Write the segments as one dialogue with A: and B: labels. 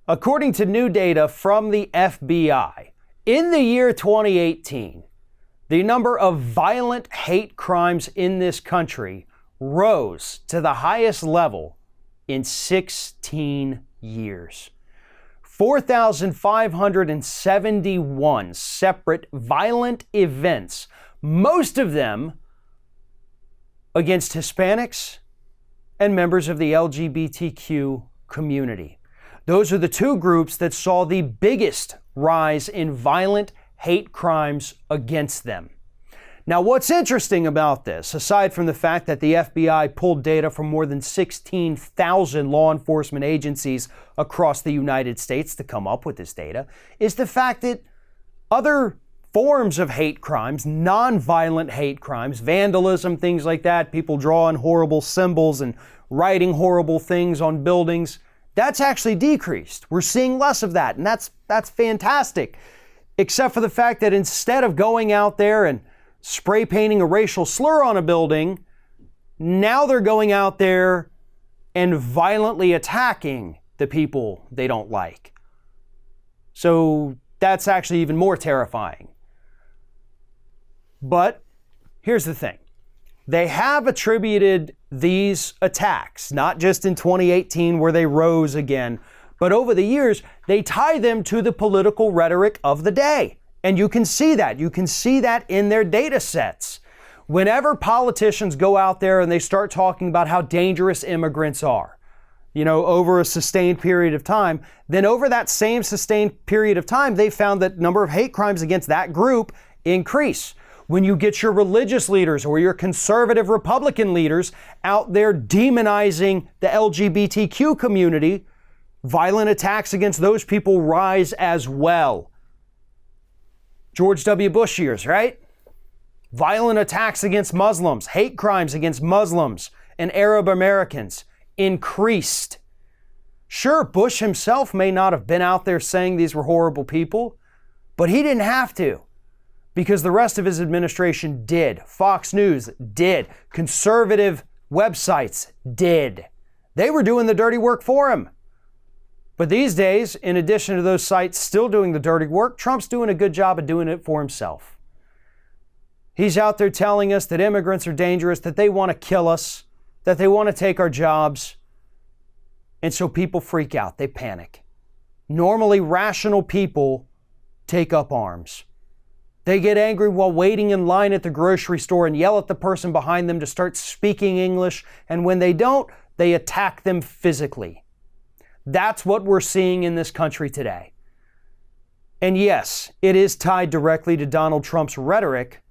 A: According to new data from the FBI, in the year 2018, the number of violent hate crimes in this country rose to the highest level in 16 years. 4,571 separate violent events, most of them against Hispanics and members of the LGBTQ community. Those are the two groups that saw the biggest rise in violent hate crimes against them. Now, what's interesting about this, aside from the fact that the FBI pulled data from more than 16,000 law enforcement agencies across the United States to come up with this data, is the fact that other forms of hate crimes, non-violent hate crimes, vandalism, things like that, people drawing horrible symbols and writing horrible things on buildings, that's actually decreased. We're seeing less of that, and that's fantastic. Except for the fact that instead of going out there and spray painting a racial slur on a building, now they're going out there and violently attacking the people they don't like. So that's actually even more terrifying. But here's the thing. They have attributed these attacks, not just in 2018 where they rose again, but over the years, they tie them to the political rhetoric of the day. And you can see that. You can see that in their data sets. Whenever politicians go out there and they start talking about how dangerous immigrants are, over a sustained period of time, then over that same sustained period of time, they found that number of hate crimes against that group increase. When you get your religious leaders or your conservative Republican leaders out there demonizing the LGBTQ community, violent attacks against those people rise as well. George W. Bush years, right? Violent attacks against Muslims, hate crimes against Muslims and Arab Americans increased. Sure, Bush himself may not have been out there saying these were horrible people, but he didn't have to. Because the rest of his administration did. Fox News did. Conservative websites did. They were doing the dirty work for him. But these days, in addition to those sites still doing the dirty work, Trump's doing a good job of doing it for himself. He's out there telling us that immigrants are dangerous, that they want to kill us, that they want to take our jobs. And so people freak out. They panic. Normally, rational people take up arms. They get angry while waiting in line at the grocery store and yell at the person behind them to start speaking English. And when they don't, they attack them physically. That's what we're seeing in this country today. And yes, it is tied directly to Donald Trump's rhetoric,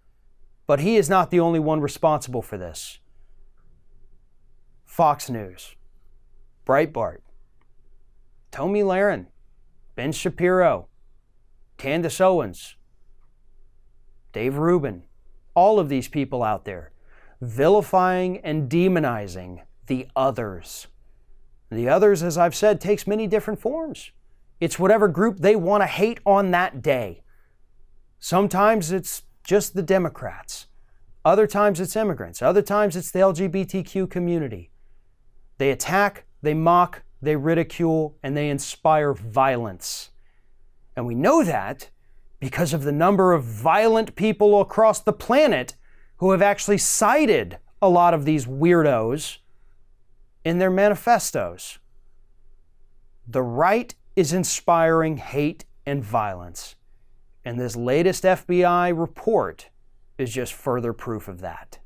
A: but he is not the only one responsible for this. Fox News, Breitbart, Tomi Lahren, Ben Shapiro, Candace Owens, Dave Rubin, all of these people out there vilifying and demonizing the others. The others, as I've said, takes many different forms. It's whatever group they want to hate on that day. Sometimes it's just the Democrats. Other times it's immigrants. Other times it's the LGBTQ community. They attack, they mock, they ridicule, and they inspire violence. And we know that because of the number of violent people across the planet who have actually cited a lot of these weirdos in their manifestos. The right is inspiring hate and violence, and this latest FBI report is just further proof of that.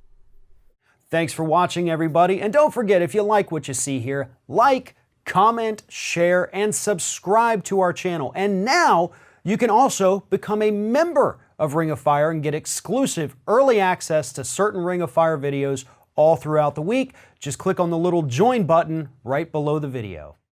A: Thanks for watching, everybody, and don't forget, if you like what you see here, like, comment, share, and subscribe to our channel. And now, you can also become a member of Ring of Fire and get exclusive early access to certain Ring of Fire videos all throughout the week. Just click on the little join button right below the video.